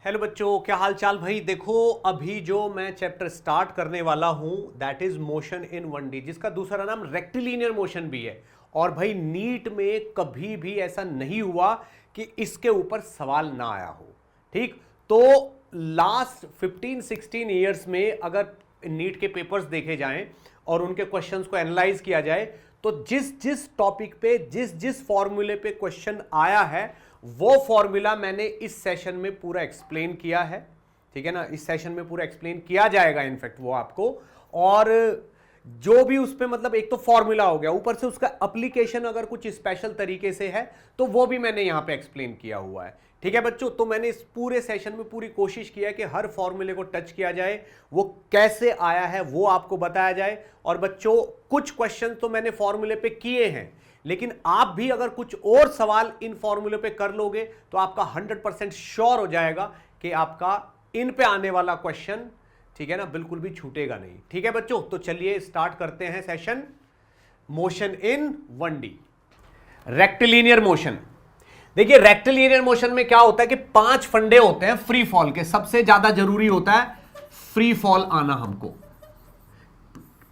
Hello बच्चों, क्या हाल चाल भाई। देखो अभी जो मैं चैप्टर स्टार्ट करने वाला हूं that is motion in 1D, जिसका दूसरा नाम रेक्टिलिनियर मोशन भी है। और भाई नीट में कभी भी ऐसा नहीं हुआ कि इसके ऊपर सवाल ना आया हो। ठीक, तो लास्ट 15-16 ईयर्स में अगर नीट के पेपर्स देखे जाएं और उनके क्वेश्चंस को एनालाइज किया जाए तो जिस जिस टॉपिक पे जिस जिस फॉर्मूले पे क्वेश्चन आया है वो फॉर्मूला मैंने इस सेशन में पूरा एक्सप्लेन किया है। ठीक है ना, इस सेशन में पूरा एक्सप्लेन किया जाएगा इनफैक्ट वो आपको। और जो भी उस पे मतलब एक तो फॉर्मूला हो गया, ऊपर से उसका एप्लीकेशन अगर कुछ स्पेशल तरीके से है तो वो भी मैंने यहां पे एक्सप्लेन किया हुआ है। ठीक है बच्चों, तो मैंने इस पूरे सेशन में पूरी कोशिश किया है कि हर फॉर्मूले को टच किया जाए, वो कैसे आया है वो आपको बताया जाए। और बच्चों कुछ क्वेश्चन तो मैंने फॉर्मूले पे किए हैं, लेकिन आप भी अगर कुछ और सवाल इन फॉर्मूले पे कर लोगे तो आपका 100% श्योर हो जाएगा कि आपका इन पे आने वाला क्वेश्चन, ठीक है ना, बिल्कुल भी छूटेगा नहीं। ठीक है बच्चों, तो चलिए स्टार्ट करते हैं session motion in 1D rectilinear motion. देखिए रेक्टिलिनियर मोशन में क्या होता है कि 5 फंडे होते हैं फ्री फॉल के। सबसे ज्यादा जरूरी होता है फ्री फॉल आना हमको।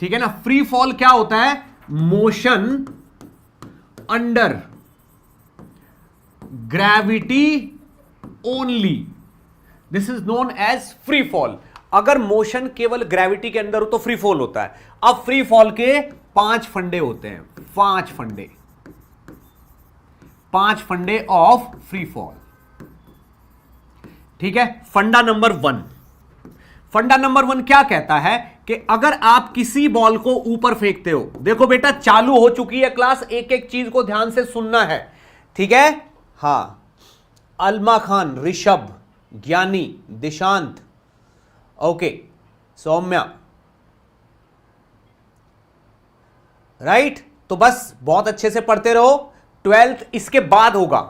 ठीक है ना, फ्री फॉल क्या होता है? Motion under gravity only, this is known as free fall. अगर मोशन केवल ग्रेविटी के अंदर हो तो फ्री फॉल होता है। अब फ्री फॉल के 5 फंडे होते हैं, 5 फंडे, 5 फंडे ऑफ फ्री फॉल। ठीक है, फंडा नंबर 1, फंडा नंबर 1 क्या कहता है कि अगर आप किसी बॉल को ऊपर फेंकते हो, देखो बेटा चालू हो चुकी है क्लास, एक एक चीज को ध्यान से सुनना है। ठीक है, हां, अलमा खान, ऋषभ, ज्ञानी, दिशांत, ओके, सौम्या, राइट। तो बस बहुत अच्छे से पढ़ते रहो। 12th इसके बाद होगा,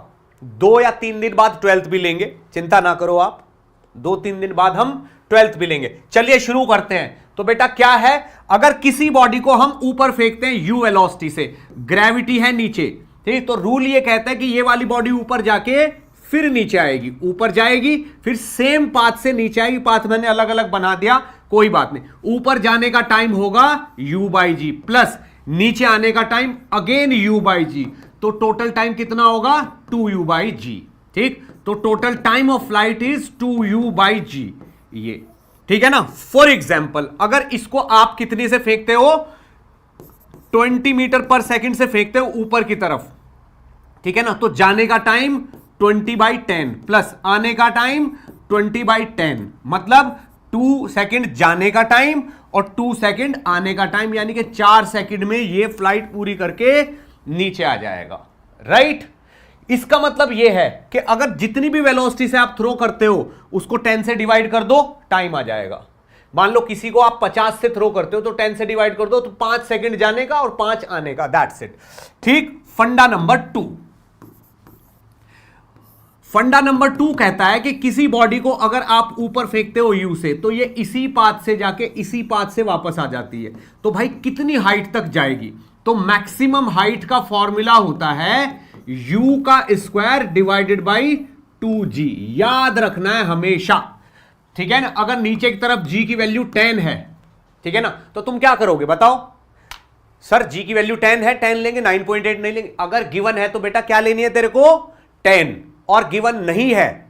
2 या 3 दिन बाद 12th भी लेंगे, चिंता ना करो आप, 2-3 दिन बाद हम 12th भी लेंगे। चलिए शुरू करते हैं। तो बेटा क्या है, अगर किसी बॉडी को हम ऊपर फेंकते हैं यू वेलोसिटी से, ग्रेविटी है नीचे, ठीक, तो रूल ये कहता है कि ये वाली बॉडी ऊपर जाके फिर नीचे आएगी, ऊपर जाएगी फिर सेम पाथ से नीचे आएगी। पाथ मैंने अलग अलग बना दिया, कोई बात नहीं। ऊपर जाने का टाइम होगा u/g प्लस नीचे आने का टाइम अगेन u/g, तो टोटल टाइम कितना होगा 2u/g। ठीक, तो total time of flight is 2u/g, ये ठीक है ना। फॉर एग्जाम्पल अगर इसको आप कितने से फेंकते हो, 20 मीटर पर सेकंड से फेंकते हो ऊपर की तरफ, ठीक है ना, तो जाने का टाइम 20/10 प्लस आने का टाइम 20/10, मतलब 2 सेकंड जाने का टाइम और 2 सेकंड आने का टाइम, यानी कि 4 सेकंड में ये फ्लाइट पूरी करके नीचे आ जाएगा, राइट। इसका मतलब यह है कि अगर जितनी भी वेलोसिटी से आप थ्रो करते हो उसको 10 से डिवाइड कर दो, टाइम आ जाएगा। मान लो किसी को आप 50 से थ्रो करते हो तो 10 से डिवाइड कर दो, तो 5 सेकंड जाने का और 5 आने का, दैट्स इट। ठीक, फंडा नंबर 2, फंडा नंबर 2 कहता है कि किसी बॉडी को अगर आप ऊपर फेंकते हो यू से, तो ये इसी पाथ से जाके इसी पाथ से वापस आ जाती है। तो भाई कितनी हाइट तक जाएगी? तो मैक्सिमम हाइट का फॉर्मूला होता है u का स्क्वायर डिवाइडेड बाई 2g, याद रखना है हमेशा। ठीक है ना, अगर नीचे की तरफ g की वैल्यू 10 है, ठीक है ना, तो तुम क्या करोगे बताओ? सर g की वैल्यू 10 है, 10 लेंगे, 9.8 नहीं लेंगे। अगर गिवन है तो बेटा क्या लेनी है तेरे को? 10। और गिवन नहीं है,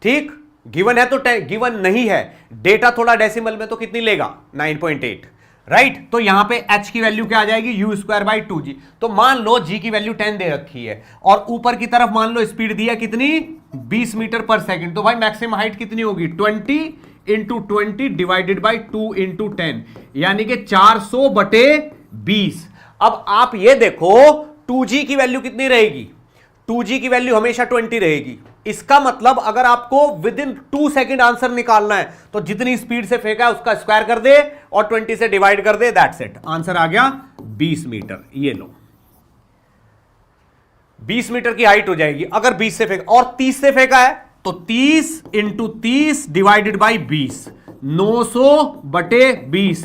ठीक, गिवन है तो 10, गिवन नहीं है, डेटा थोड़ा डेसिमल में तो कितनी लेगा? 9.8, राइट। तो यहां पे h की वैल्यू क्या आ जाएगी? u²/2g। तो मान लो g की वैल्यू 10 दे रखी है और ऊपर की तरफ मान लो स्पीड दिया कितनी? 20 मीटर पर सेकंड। तो भाई मैक्सिमम हाइट कितनी होगी? 20 × 20 डिवाइडेड बाई 2 × 10, यानी कि 400/20। अब आप ये देखो 2g की वैल्यू कितनी रहेगी? 2g की वैल्यू हमेशा 20 रहेगी। इसका मतलब अगर आपको विद इन 2 सेकंड आंसर निकालना है तो जितनी स्पीड से फेंका है उसका स्क्वायर कर दे और 20 से डिवाइड कर दे, दैट्स इट, आंसर आ गया 20 मीटर। ये लो 20 मीटर की हाइट हो जाएगी अगर 20 से फेंका। और 30 से फेंका है तो 30 × 30 डिवाइडेड बाई 20, 900/20,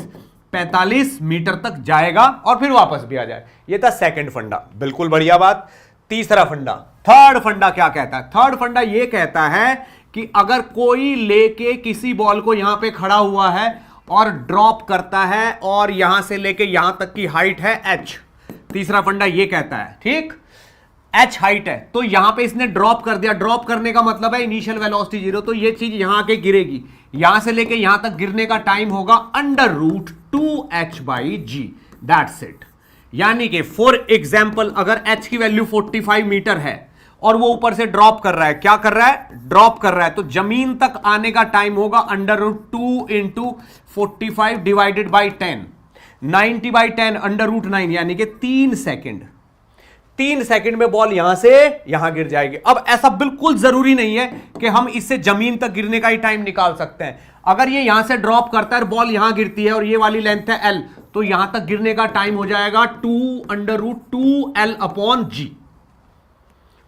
45 मीटर तक जाएगा और फिर वापस भी आ जाए। ये था सेकंड फंडा, बिल्कुल बढ़िया बात। तीसरा फंडा, थर्ड फंडा क्या कहता है? थर्ड फंडा ये कहता है कि अगर कोई लेके किसी बॉल को यहां पे खड़ा हुआ है और ड्रॉप करता है और यहां से लेके यहां तक की हाइट है h, तीसरा फंडा ये कहता है, ठीक, h हाइट है, तो यहां पे इसने ड्रॉप कर दिया। ड्रॉप करने का मतलब है इनिशियल वेलोसिटी 0, तो ये चीज यहां आके गिरेगी, यहां से लेके यहां तक गिरने का टाइम होगा √2h/g, दैट्स इट। यानी कि फॉर एग्जाम्पल अगर h की वैल्यू 45 मीटर है और वो ऊपर से ड्रॉप कर रहा है, क्या कर रहा है, ड्रॉप कर रहा है, तो जमीन तक आने का टाइम होगा √2 × 45 डिवाइडेड बाई 10, 90/10 √9, यानी कि 3 सेकेंड। 3 सेकंड में बॉल यहां से यहां गिर जाएगी। अब ऐसा बिल्कुल जरूरी नहीं है कि हम इससे जमीन तक गिरने का ही टाइम निकाल सकते हैं। अगर ये यहां से ड्रॉप करता है, बॉल यहां गिरती है और ये वाली लेंथ है L, तो यहां तक गिरने का टाइम हो जाएगा 2√2L/g।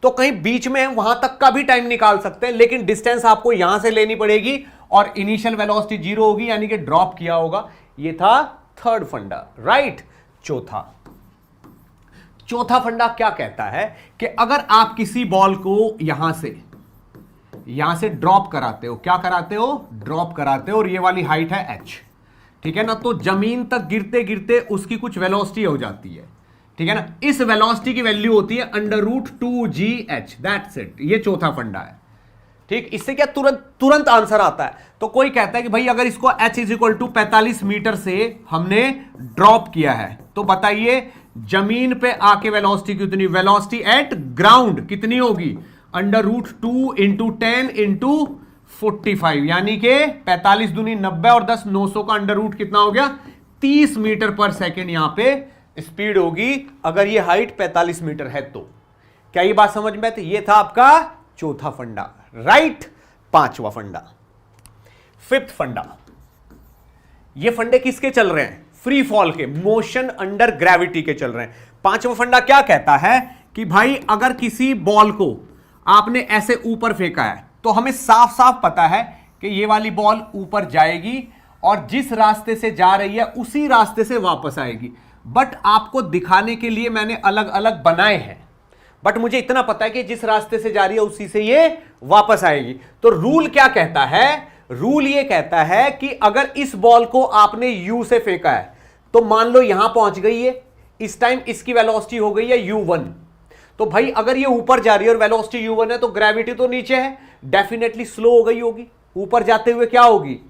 तो कहीं बीच में वहां तक का भी टाइम निकाल सकते हैं, लेकिन डिस्टेंस आपको यहां से लेनी पड़ेगी और इनिशियल वेलोसिटी 0 होगी, यानी कि ड्रॉप किया होगा। ये था थर्ड फंडा, राइट। चौथा फंडा क्या कहता है कि अगर आप किसी बॉल को यहां से ड्रॉप कराते हो, क्या कराते हो, ड्रॉप कराते हो, और ये वाली हाइट है h, ठीक है ना, तो जमीन तक गिरते गिरते उसकी कुछ वेलोसिटी हो जाती है, ठीक है ना, इस वेलोसिटी की वैल्यू होती है √2gh, दैट्स इट। ये चौथा फंडा है, ठीक। इससे क्या तुरंत आंसर आता है। तो कोई कहता है कि भाई अगर इसको h = 45 मीटर से हमने ड्रॉप किया है, तो बताइए जमीन पे आके वेलोसिटी कितनी, वेलोसिटी एट ग्राउंड कितनी होगी, √2 × 10 × 45, यानी कि 45 दूनी 90 और 10 900 का √ कितना हो गया, 30 मीटर पर सेकेंड यहां पे स्पीड होगी अगर ये हाइट 45 मीटर है तो। क्या ये बात समझ में? तो ये था आपका चौथा फंडा, राइट। पांचवा फंडा, फिफ्थ फंडा। ये फंडे किसके चल रहे हैं, फ्री फॉल के, मोशन अंडर ग्रेविटी के चल रहे हैं। पांचवा फंडा क्या कहता है कि भाई अगर किसी बॉल को आपने ऐसे ऊपर फेंका है, तो हमें साफ साफ पता है कि ये वाली बॉल ऊपर जाएगी और जिस रास्ते से जा रही है उसी रास्ते से वापस आएगी। बट आपको दिखाने के लिए मैंने अलग अलग बनाए हैं, बट मुझे इतना पता है कि जिस रास्ते से जा रही है उसी से ये वापस आएगी। तो रूल क्या कहता है, रूल ये कहता है कि अगर इस बॉल को आपने U से फेंका है, तो मान लो यहां पहुंच गई है, इस टाइम इसकी वेलोसिटी हो गई है U1। तो भाई अगर ये ऊपर जा रही है और वेलोसिटी U1 है, तो ग्रेविटी तो नीचे है, डेफिनेटली स्लो हो गई होगी, ऊपर जाते हुए क्या होगी,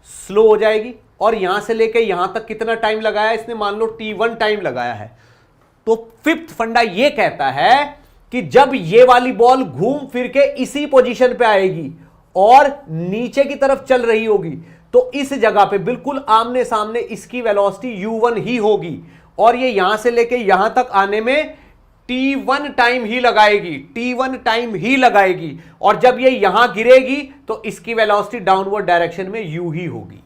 स्लो हो जाएगी। और यहां से लेके यहां तक कितना टाइम लगाया इसने, मान लो T1 टाइम लगाया है। तो फिफ्थ फंडा ये कहता है कि जब ये वाली बॉल घूम फिर के इसी पोजीशन पे आएगी और नीचे की तरफ चल रही होगी, तो इस जगह पे बिल्कुल आमने सामने इसकी वेलोसिटी U1 ही होगी और ये यहां से लेके यहां तक आने में T1 टाइम ही लगाएगी, T1 टाइम ही लगाएगी। और जब ये यहां गिरेगी तो इसकी वेलोसिटी डाउनवर्ड डायरेक्शन में U ही होगी।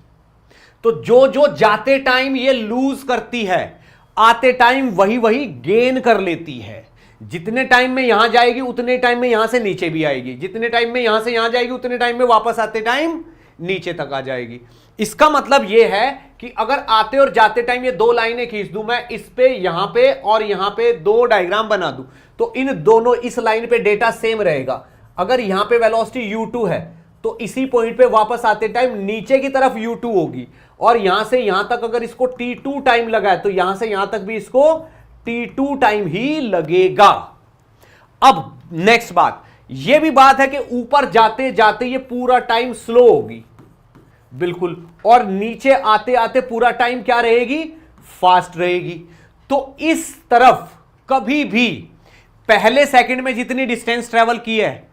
तो जो जो जाते टाइम ये लूज करती है, आते टाइम वही वही गेन कर लेती है। जितने टाइम में यहां जाएगी उतने टाइम में यहां से नीचे भी आएगी, जितने टाइम में यहां से यहां जाएगी उतने टाइम में वापस आते टाइम नीचे तक आ जाएगी। इसका मतलब यह है कि अगर आते और जाते टाइम ये दो लाइनें खींच दूं मैं, इस पे यहां पे और यहां पे दो डायग्राम बना दूं, तो इन दोनों, इस लाइन पे डेटा सेम रहेगा। अगर यहां पे वेलोसिटी U2 है तो इसी पॉइंट पे वापस आते टाइम नीचे की तरफ U2 होगी, और यहां से यहां तक अगर इसको T2 टाइम लगा है तो यहां से यहां तक भी इसको T2 टाइम ही लगेगा। अब नेक्स्ट बात, यह भी बात है कि ऊपर जाते जाते ये पूरा टाइम स्लो होगी बिल्कुल, और नीचे आते आते पूरा टाइम क्या रहेगी, फास्ट रहेगी। तो इस तरफ कभी भी पहले सेकंड में जितनी डिस्टेंस ट्रेवल की है,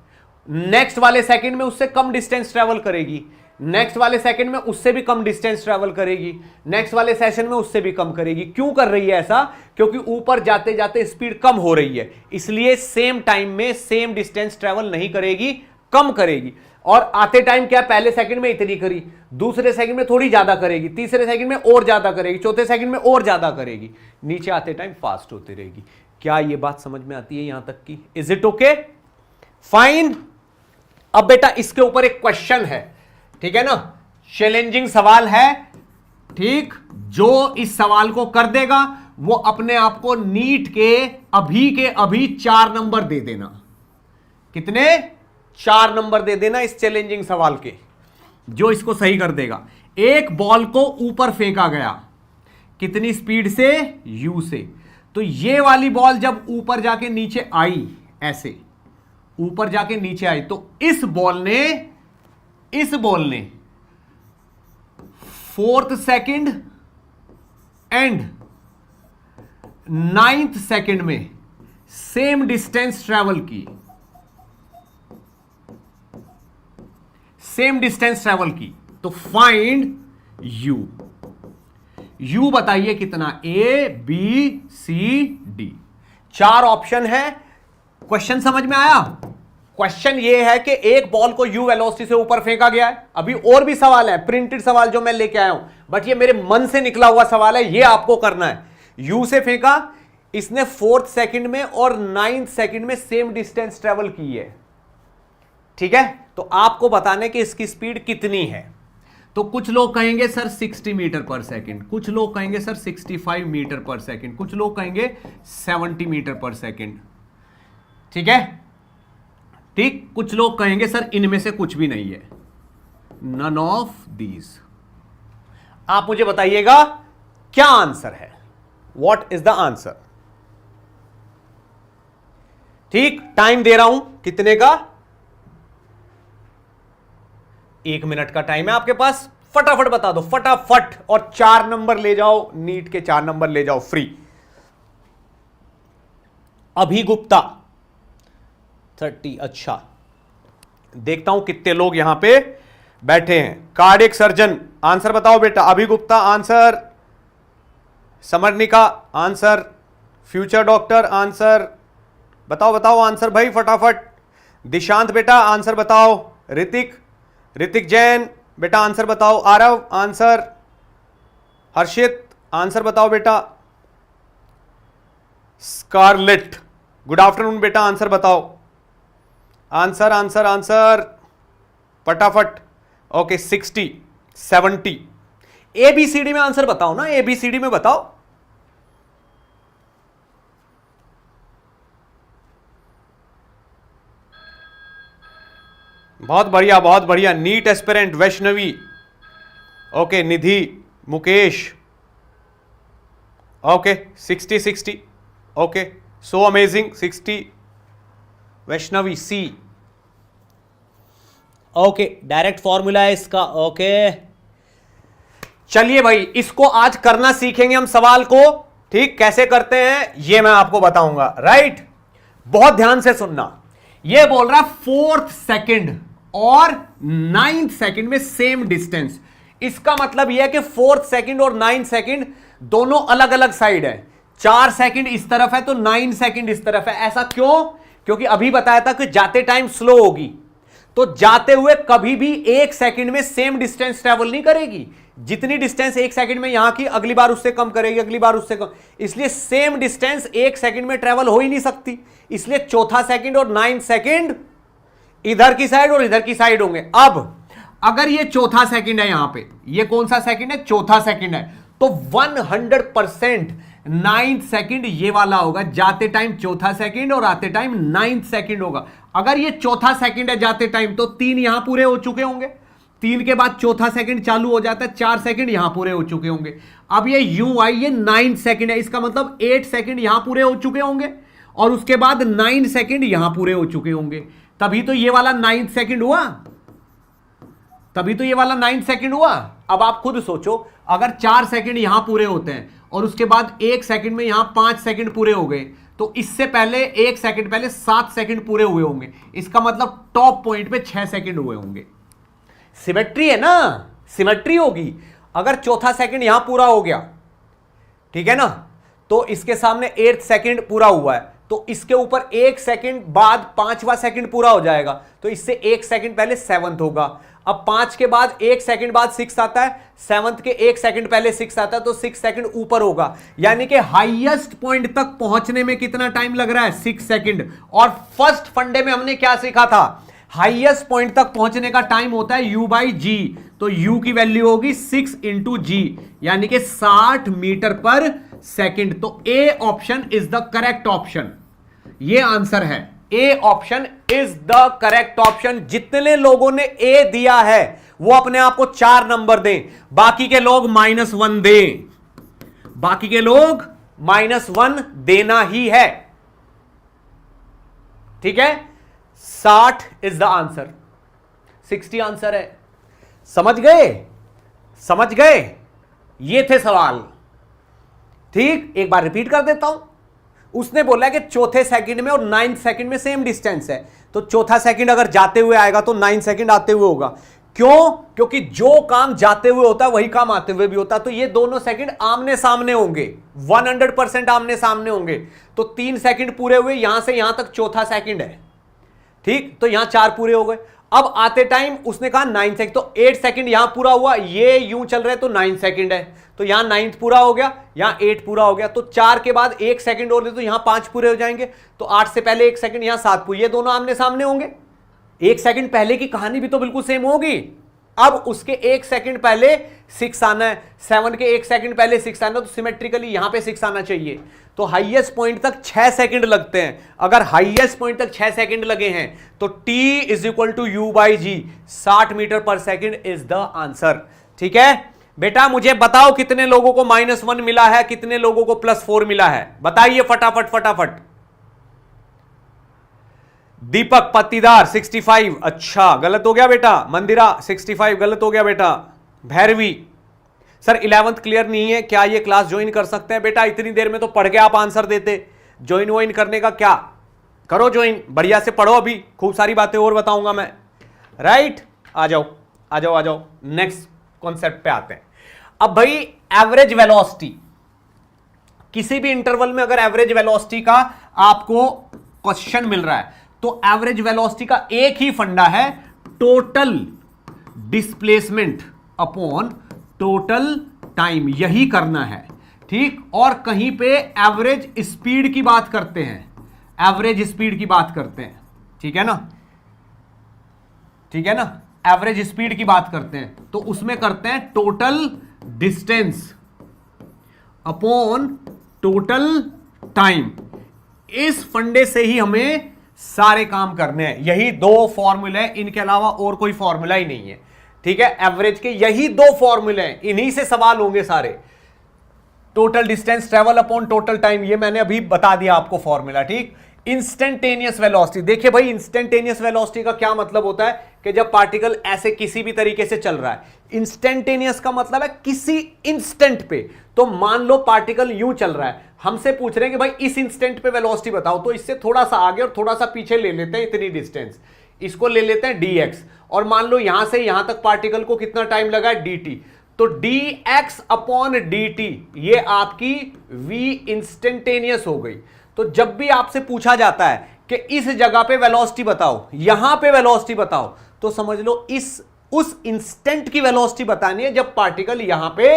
नेक्स्ट वाले सेकंड में उससे कम डिस्टेंस ट्रेवल करेगी, नेक्स्ट वाले सेकंड में उससे भी कम डिस्टेंस ट्रेवल करेगी, नेक्स्ट वाले सेशन में उससे भी कम करेगी। क्यों कर रही है ऐसा? क्योंकि ऊपर जाते जाते स्पीड कम हो रही है, इसलिए सेम टाइम में सेम डिस्टेंस ट्रेवल नहीं करेगी, कम करेगी। और आते टाइम क्या, पहले सेकंड में इतनी करी, दूसरे सेकंड में थोड़ी ज्यादा करेगी, तीसरे सेकंड में और ज्यादा करेगी, चौथे सेकंड में और ज्यादा करेगी, नीचे आते टाइम फास्ट होती रहेगी। क्या यह बात समझ में आती है यहां तक की? Is it okay? फाइन। अब बेटा इसके ऊपर एक क्वेश्चन है, ठीक है ना, चैलेंजिंग सवाल है, ठीक। जो इस सवाल को कर देगा वो अपने आप को नीट के अभी 4 नंबर दे देना। कितने? 4 नंबर दे देना इस चैलेंजिंग सवाल के, जो इसको सही कर देगा। एक बॉल को ऊपर फेंका गया, कितनी स्पीड से? u से। तो ये वाली बॉल जब ऊपर जाके नीचे आई, ऐसे ऊपर जाके नीचे आई, तो इस बॉल ने 4th second and 9th second में सेम डिस्टेंस ट्रेवल की, तो फाइंड u बताइए कितना? A B C D, 4 option है। क्वेश्चन समझ में आया? क्वेश्चन ये है कि एक बॉल को u वेलोसिटी से ऊपर फेंका गया है। अभी और भी सवाल है, प्रिंटेड सवाल जो मैं लेके आया हूं, बट ये मेरे मन से निकला हुआ सवाल है, ये आपको करना है। u से फेंका इसने 4th सेकंड में और 9th सेकंड में सेम डिस्टेंस ट्रेवल की है, ठीक है? तो आपको बताने कि इसकी स्पीड कितनी है। तो कुछ लोग कहेंगे सर 60 मीटर पर सेकंड, कुछ लोग कहेंगे सर 65 मीटर पर सेकंड, कुछ लोग कहेंगे 70 मीटर पर सेकंड, ठीक है? ठीक, कुछ लोग कहेंगे सर इनमें से कुछ भी नहीं है, नन ऑफ दीज। आप मुझे बताइएगा क्या आंसर है, व्हाट इज द आंसर? ठीक, टाइम दे रहा हूं, कितने का? 1 मिनट का टाइम है आपके पास, फटाफट बता दो, फटाफट, और 4 नंबर ले जाओ, नीट के 4 नंबर ले जाओ फ्री। अभी गुप्ता 30, अच्छा देखता हूं कितने लोग यहां पे बैठे हैं। कार्डियक सर्जन, आंसर बताओ बेटा। अभी Gupta answer, Samarnika answer, future doctor answer, बताओ बताओ आंसर भाई फटाफट। दिशांत बेटा आंसर बताओ। ऋतिक जैन बेटा आंसर बताओ। आरव आंसर। हर्षित आंसर बताओ बेटा। स्कारलेट गुड आफ्टरनून बेटा आंसर बताओ। आंसर आंसर आंसर फटाफट। ओके 60 70 ABCD में आंसर बताओ ना, ABCD में बताओ। बहुत बढ़िया बहुत बढ़िया। NEET aspirant Vaishnavi, okay Nidhi, Mukesh, okay 60 okay so amazing 60 Vaishnavi C. Okay direct formula है इसका। ओके चलिए भाई इसको आज करना सीखेंगे हम सवाल को, ठीक कैसे करते हैं ये मैं आपको बताऊंगा, राइट। बहुत ध्यान से सुनना। ये बोल रहा 4th सेकंड और 9th सेकंड में सेम डिस्टेंस। इसका मतलब यह है कि 4th सेकंड और 9th सेकंड दोनों अलग अलग साइड है। 4 सेकंड इस तरफ है तो 9 सेकंड इस तरफ है। ऐसा क्यों? क्योंकि अभी बताया था कि जाते टाइम स्लो होगी, तो जाते हुए कभी भी 1 सेकंड में सेम डिस्टेंस ट्रेवल नहीं करेगी। जितनी डिस्टेंस 1 सेकंड में यहां की, अगली बार उससे कम करेगी, अगली बार उससे कम। इसलिए सेम डिस्टेंस 1 सेकंड में ट्रेवल हो ही नहीं सकती। इसलिए चौथा सेकंड और 9th सेकंड इधर की साइड और इधर की साइड होंगे। अब अगर ये चौथा सेकंड है, यहां पे ये कौन सा सेकंड है? चौथा सेकंड है, तो 100% 9th सेकंड ये वाला होगा। जाते टाइम चौथा सेकंड और आते टाइम 9th सेकंड होगा। अगर ये चौथा सेकंड है जाते टाइम, तो 3 यहां पूरे हो चुके होंगे। 3 के बाद चौथा सेकंड चालू हो जाता है, 4 सेकंड यहां पूरे हो चुके होंगे। अब ये UI ये 9th सेकंड है, इसका मतलब 8 सेकंड यहां पूरे हो चुके होंगे और उसके बाद 9 सेकंड यहां पूरे हो चुके होंगे। तभी तो ये वाला 9th सेकंड हुआ, तभी तो ये वाला 9th सेकंड हुआ। अब आप खुद सोचो, अगर 4 सेकंड यहां पूरे होते हैं और उसके बाद 1 सेकंड में यहां 5 सेकंड पूरे हो गए, तो इससे पहले 1 सेकंड पहले 7 सेकंड पूरे हुए होंगे। इसका मतलब टॉप पॉइंट पे 6 सेकंड हुए होंगे। सिमेट्री है ना, सिमेट्री होगी। अगर चौथा सेकंड यहां पूरा हो गया, ठीक है ना, तो इसके सामने 8th सेकंड पूरा हुआ है, तो इसके ऊपर 1 सेकंड बाद 5वां सेकंड पूरा हो जाएगा, तो इससे 1 सेकंड पहले 7th होगा। अब 5 के बाद 1 सेकंड बाद 6 आता है, 7th के 1 सेकंड पहले 6 आता है, तो 6 सेकंड ऊपर होगा। यानी कि हाईएस्ट पॉइंट तक पहुंचने में कितना टाइम लग रहा है? 6 सेकंड। और फर्स्ट फंडे में हमने क्या सीखा था? हाईएस्ट पॉइंट तक पहुंचने का टाइम होता है U/G, तो U की वैल्यू होगी 6 × G, यानी कि 60 मीटर पर सेकंड। तो A option is the correct option. ये आंसर है, ए option is the correct option. जितने लोगों ने ए दिया है वो अपने आप को 4 नंबर दें, बाकी के लोग -1 दें, बाकी के लोग -1 देना ही है, ठीक है। 60 इज द आंसर, 60 आंसर है। समझ गए, समझ गए, ये थे सवाल, ठीक। एक बार रिपीट कर देता हूं। उसने बोला कि चौथे सेकंड में और 9th सेकंड में सेम डिस्टेंस है, तो चौथा सेकंड अगर जाते हुए आएगा तो 9th सेकंड आते हुए होगा। क्यों? क्योंकि जो काम जाते हुए होता है वही काम आते हुए भी होता है, तो ये दोनों सेकंड आमने सामने होंगे, 100% आमने सामने होंगे। तो 3 सेकंड पूरे हुए, यहां से यहां तक चौथा सेकंड है, ठीक। तो यहां 4 पूरे हो गए। अब आते टाइम उसने कहा 9 सेकंड, तो 8 सेकंड यहां पूरा हुआ, ये यूं चल रहे तो 9 सेकंड है, तो यहां 9th पूरा हो गया, यहां 8 पूरा हो गया, तो 4 के बाद 1 सेकंड और दे तो यहां 5 पूरे हो जाएंगे, तो 8 से पहले 1 सेकंड, यहां 7 पूरे, ये दोनों आमने सामने होंगे। 1 सेकंड पहले की कहानी भी तो बिल्कुल सेम होगी। अब उसके 1 सेकंड पहले 6 आना है, 7 के 1 सेकंड पहले 6 आना, तो सिमेट्रिकली यहां पे 6 आना चाहिए। तो हाईएस्ट पॉइंट तक 6 सेकंड लगते हैं। अगर हाईएस्ट पॉइंट तक 6 सेकंड लगे हैं तो t is equal to u by g, 60 metre पर सेकंड इज द आंसर, ठीक है। बेटा मुझे बताओ कितने लोगों को -1 मिला है, कितने लोगों को +4 मिला है, बताइए फटाफट फटाफट। दीपक पत्तीदार 65, अच्छा गलत हो गया बेटा। मंदिरा 65 गलत हो गया बेटा। भैरवी सर 11th क्लियर नहीं है, क्या ये क्लास ज्वाइन कर सकते हैं? बेटा इतनी देर में तो पढ़ के आप आंसर देते, ज्वाइन वॉइन करने का क्या, करो ज्वाइन, बढ़िया से पढ़ो, अभी खूब सारी बातें और बताऊंगा मैं, राइट। आ जाओ आ जाओ आ जाओ, नेक्स्ट कॉन्सेप्ट पे आते हैं। अब भाई एवरेज वेलोसिटी, किसी भी इंटरवल में अगर एवरेज वेलोसिटी का आपको क्वेश्चन मिल रहा है तो एवरेज वेलोसिटी का एक ही फंडा है, total displacement upon total time, यही करना है, ठीक। और कहीं पे एवरेज स्पीड की बात करते हैं, एवरेज स्पीड की बात करते हैं, ठीक है ना, ठीक है ना, एवरेज स्पीड की बात करते हैं तो उसमें करते हैं total distance upon total time. इस फंडे से ही हमें सारे काम करने हैं, यही 2 फॉर्मूले, इनके अलावा और कोई फॉर्मूला ही नहीं है, ठीक है। एवरेज के यही 2 फॉर्मूले हैं, इन्हीं से सवाल होंगे सारे। Total distance travel upon total time, ये मैंने अभी बता दिया आपको फॉर्मूला, ठीक। इंस्टेंटेनियस वेलोसिटी, देखिए भाई इंस्टेंटेनियस वेलोसिटी का क्या मतलब होता है कि जब पार्टिकल ऐसे किसी भी तरीके से चल रहा है। इंस्टेंटेनियस का मतलब है किसी इंस्टेंट पे, तो मान लो पार्टिकल यूं चल रहा है, हमसे पूछ रहे हैं कि भाई इस इंस्टेंट पे वेलोसिटी बताओ, तो इससे थोड़ा सा आगे और थोड़ा सा पीछे ले लेते हैं, इतनी डिस्टेंस, इसको ले लेते हैं dx, और मान लो यहां से यहां तक पार्टिकल को कितना टाइम लगा है dt, तो dx अपॉन dt ये आपकी v इंस्टेंटेनियस हो गई। तो जब भी आपसे पूछा जाता है कि इस जगह पे वेलोसिटी बताओ, यहां पे वेलोसिटी बताओ, तो समझ लो उस इंस्टेंट की वेलोसिटी बतानी है जब पार्टिकल यहां पे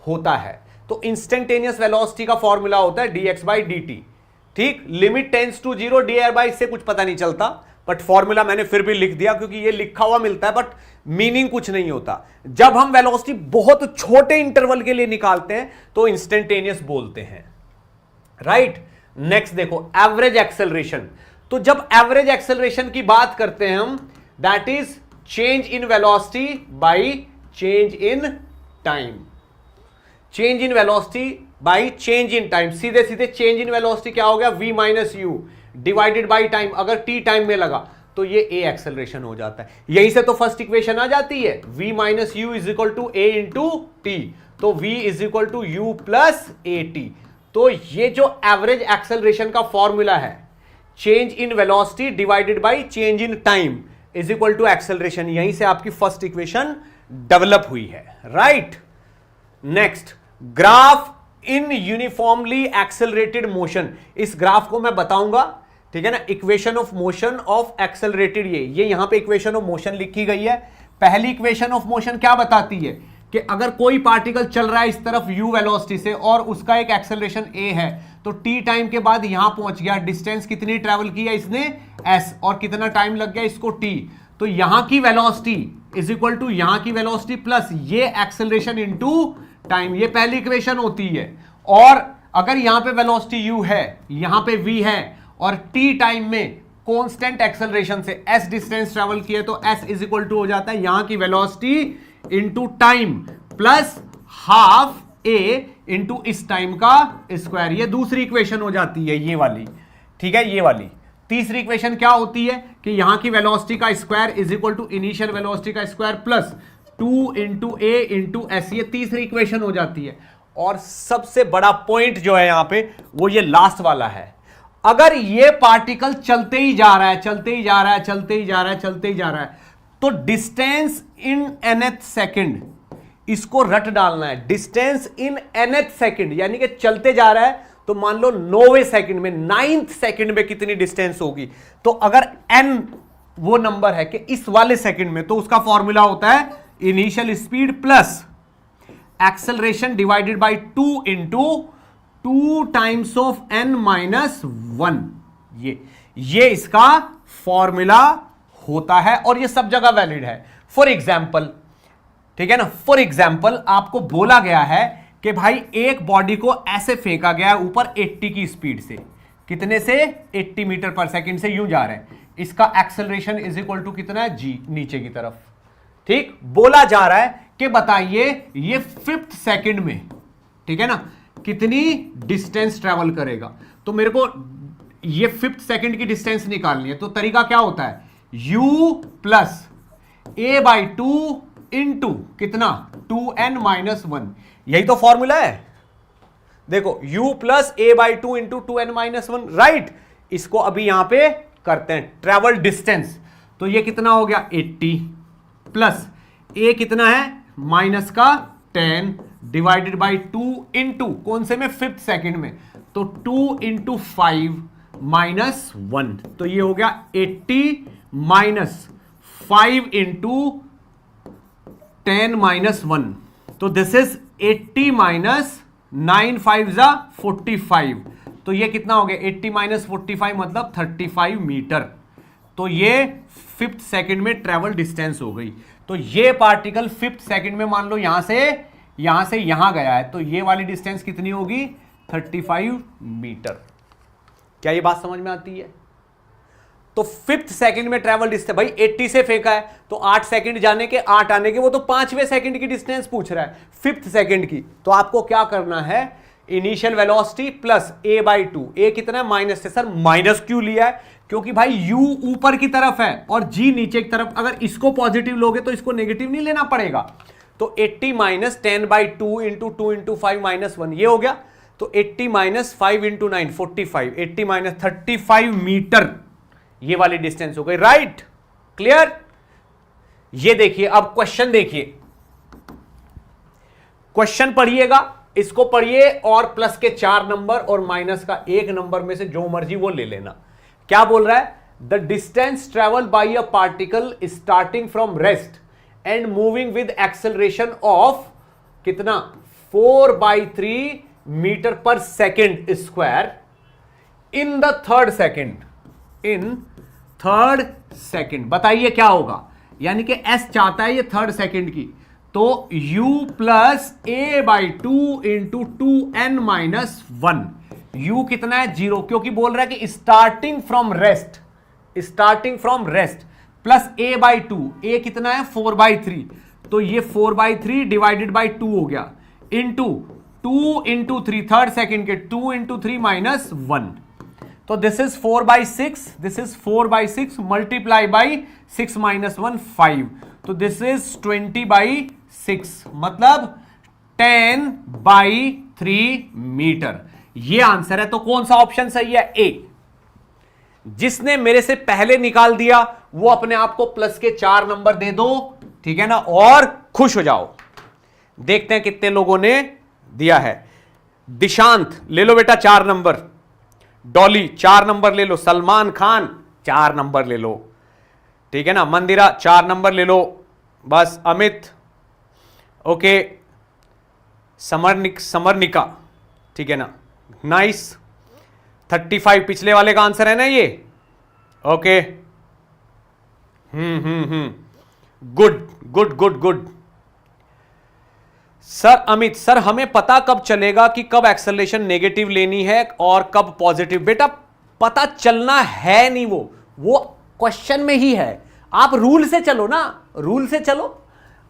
होता है। तो इंस्टेंटेनियस वेलोसिटी का फॉर्मूला होता है dx बाई dt, ठीक। Limit tends to 0, d by इससे कुछ पता नहीं चलता, बट फॉर्मूला मैंने फिर भी लिख दिया क्योंकि ये लिखा हुआ मिलता है बट मीनिंग कुछ नहीं होता। जब हम वेलोसिटी बहुत छोटे इंटरवल के लिए निकालते हैं तो इंस्टेंटेनियस बोलते हैं, राइट। नेक्स्ट देखो एवरेज एक्सेलरेशन, तो जब एवरेज एक्सेलरेशन की बात करते हैं हम, that is change in velocity by change in time, change in velocity by change in time. सीधे सीधे चेंज इन वेलोसिटी क्या हो गया, v minus you divided by time, अगर t टाइम में लगा तो ये a एक्सेलरेशन हो जाता है। यहीं से तो फर्स्ट इक्वेशन आ जाती है, v minus u is equal to a into t, तो v is equal to u plus a t. तो ये जो एवरेज एक्सेलरेशन का फॉर्मूला है, change in velocity divided by change in time is equal to acceleration, यहीं से आपकी first equation develop हुई है, right. Next graph in uniformly accelerated motion, इस ग्राफ को मैं बताऊंगा, ठीक है ना। Equation of motion of accelerated, ये यहां पे इक्वेशन ऑफ मोशन लिखी गई है। पहली इक्वेशन ऑफ मोशन क्या बताती है कि अगर कोई पार्टिकल चल रहा है इस तरफ u वेलोसिटी से और उसका एक एक्सेलरेशन a है, तो t टाइम के बाद यहां पहुंच गया, डिस्टेंस कितनी ट्रेवल किया इसने s, और कितना टाइम लग गया इसको t, तो यहां की वेलोसिटी इज इक्वल टू यहां की वेलोसिटी प्लस ये एक्सेलरेशन इनटू टाइम, ये पहली इक्वेशन होती है। और अगर यहां पे वेलोसिटी u है, यहां पे v है, और t टाइम में कांस्टेंट एक्सेलरेशन से s डिस्टेंस ट्रेवल किया तो s इज इक्वल टू हो जाता है यहां की velocity into time plus half a into इस टाइम का स्क्वायर। ये दूसरी इक्वेशन हो जाती है ये वाली, ठीक है, ये वाली। तीसरी इक्वेशन क्या होती है कि यहां की वेलोसिटी का square is equal to initial velocity का square plus 2 into a into s. ये तीसरी इक्वेशन हो जाती है। और सबसे बड़ा पॉइंट जो है यहां पे वो ये लास्ट वाला है। अगर ये पार्टिकल चलते ही जा रहा है, चलते ही जा रहा है, चलते ही जा रहा है, चलते ही जा रहा है, तो डिस्टेंस इन nth सेकंड, इसको रट डालना है। डिस्टेंस इन nth सेकंड यानी कि चलते जा रहा है तो मान लो 9वें सेकंड में, 9th सेकंड में कितनी डिस्टेंस होगी। तो अगर n वो नंबर है कि इस वाले सेकंड में, तो उसका फॉर्मूला होता है initial speed plus acceleration divided by 2 into 2 times of n minus 1। ये इसका फॉर्मूला होता है और ये सब जगह वैलिड है। फॉर एग्जाम्पल, ठीक है ना, फॉर एग्जाम्पल आपको बोला गया है कि भाई एक बॉडी को ऐसे फेंका गया है ऊपर 80 की स्पीड से, कितने से, 80 मीटर पर सेकंड से यूं जा रहे हैं। इसका एक्सेलरेशन इज इक्वल टू कितना है, g, नीचे की तरफ। ठीक, बोला जा रहा है कि बताइए ये 5th सेकंड में, ठीक है ना, कितनी डिस्टेंस ट्रेवल करेगा। तो मेरे को ये 5th सेकंड की डिस्टेंस निकालनी है। तो तरीका क्या होता है, u plus a by 2 into कितना, 2n माइनस 1। यही तो फॉर्मूला है। देखो u plus a by 2 into 2n minus 1, right. इसको अभी यहां पे करते हैं, ट्रेवल डिस्टेंस। तो ये कितना हो गया, 80 प्लस a कितना है, माइनस का 10 डिवाइडेड बाई 2 इंटू कौन से में, 5th सेकंड में, तो 2 इंटू 5 माइनस 1। तो ये हो गया 80 माइनस 5 इंटू 10 माइनस 1। तो दिस इज 80 माइनस 9 5 जा 45। तो ये कितना हो गया, 80 माइनस 45 मतलब 35 मीटर। तो ये 5th सेकंड में ट्रेवल डिस्टेंस हो गई। तो ये पार्टिकल 5th सेकंड में मान लो यहां से यहां गया है, तो ये वाली डिस्टेंस कितनी होगी, 35 मीटर। क्या ये बात समझ में आती है। तो 5th सेकंड में ट्रेवल डिस्टेंस, भाई 80 से फेंका है तो 8 सेकंड जाने के 8 आने के, वो तो 5वें सेकंड की डिस्टेंस पूछ रहा है 5th सेकंड की। तो आपको क्या करना है, initial velocity plus a by 2। a कितना है, माइनस से। सर माइनस क्यों लिया है, क्योंकि भाई u ऊपर की तरफ है और g नीचे की तरफ। अगर इसको पॉजिटिव लोगे तो इसको नेगेटिव नहीं लेना पड़ेगा। तो 80 minus 10 by 2 into 2 into 5 minus 1, ये हो गया। तो 80 माइनस 5 इंटू 9 45, 80 माइनस 35 मीटर, ये वाली डिस्टेंस हो गई, राइट। क्लियर। ये देखिए, अब क्वेश्चन देखिए, क्वेश्चन पढ़िएगा, इसको पढ़िए और प्लस के 4 नंबर और माइनस का 1 नंबर में से जो मर्जी वो ले लेना। क्या बोल रहा है, the distance travel by a particle starting from rest and moving with acceleration of कितना, 4/3 मीटर पर second square in the 3rd second, in 3rd second. बताइए क्या होगा, यानी कि s चाहता है ये 3rd सेकेंड की। तो u plus a by 2 into 2n minus 1। u कितना है, 0, क्योंकि बोल रहा है कि starting from rest, starting from rest plus a by 2, a कितना है, 4/3। तो ये 4/3 डिवाइडेड बाई 2 हो गया, इंटू 2 इंटू 3 3rd सेकेंड के, 2 इंटू 3 माइनस 1। तो this is 4/6, this is 4/6 multiply by 6 minus 1 5। तो दिस इज 20/6 मतलब 10/3 मीटर। ये आंसर है। तो कौन सा ऑप्शन सही है, ए। जिसने मेरे से पहले निकाल दिया वो अपने आप को प्लस के 4 नंबर दे दो, ठीक है ना, और खुश हो जाओ। देखते हैं कितने लोगों ने दिया है। दिशांत ले लो बेटा 4 नंबर, डॉली 4 नंबर ले लो, सलमान खान 4 नंबर ले लो, ठीक है ना, मंदिरा 4 नंबर ले लो बस, अमित ओके, समरनिका, ठीक है ना, नाइस। 35 पिछले वाले का आंसर है ना ये, okay. Good good good good. Sir Amit, sir हमें पता कब चलेगा कि कब एक्सेलरेशन नेगेटिव लेनी है और कब पॉजिटिव। बेटा पता चलना है नहीं, वो क्वेश्चन में ही है। आप रूल से चलो ना, रूल से चलो।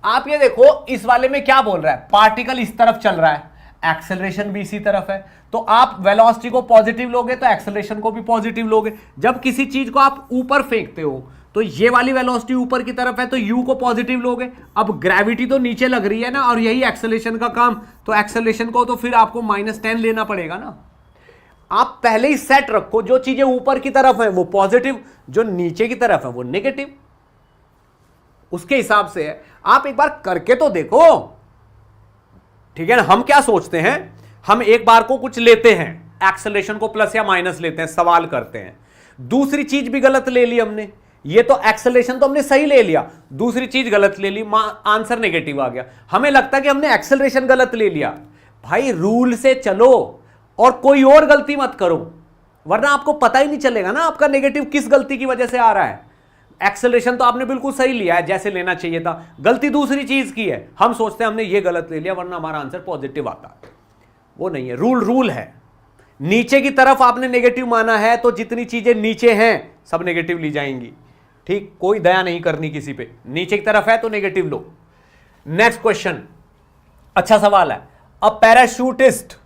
आप ये देखो इस वाले में क्या बोल रहा है, पार्टिकल इस तरफ चल रहा है, एक्सेलरेशन भी इसी तरफ है, तो आप वेलोसिटी को पॉजिटिव लोगे तो एक्सेलरेशन को भी पॉजिटिव लोगे। जब किसी चीज को आप ऊपर फेंकते हो तो ये वाली वेलोसिटी ऊपर की तरफ है तो u को पॉजिटिव लोगे। अब ग्रेविटी तो नीचे लग रही है ना, और यही एक्सेलरेशन का काम, तो एक्सेलरेशन को तो फिर आपको -10 लेना पड़ेगा ना। आप पहले ही सेट रखो, जो चीजें ऊपर की तरफ है वो पॉजिटिव, जो नीचे की तरफ है वो नेगेटिव, उसके हिसाब से है। आप एक बार करके तो देखो, ठीक है ना। हम क्या सोचते हैं, हम एक बार को कुछ लेते हैं, एक्सेलरेशन को प्लस या माइनस लेते हैं, सवाल करते हैं, दूसरी चीज भी गलत ले ली हमने। ये तो एक्सेलरेशन तो हमने सही ले लिया, दूसरी चीज गलत ले ली, आंसर नेगेटिव आ गया। हमें लगता है कि हमने एक्सेलरेशन गलत ले लिया। भाई रूल से चलो और कोई और गलती मत करो, वरना आपको पता ही नहीं चलेगा ना आपका नेगेटिव किस गलती की वजह से आ रहा है। एक्सेलरेशन तो आपने बिल्कुल सही लिया है जैसे लेना चाहिए था, गलती दूसरी चीज की है। हम सोचते हैं हमने ये गलत ले लिया वरना हमारा आंसर पॉजिटिव आता, वो नहीं है। रूल है, नीचे की तरफ आपने नेगेटिव माना है तो जितनी चीजें नीचे हैं सब नेगेटिव ली जाएंगी, ठीक। कोई दया नहीं करनी किसी पे, नीचे की तरफ है तो नेगेटिव लो। नेक्स्ट क्वेश्चन, अच्छा सवाल है। A parachutist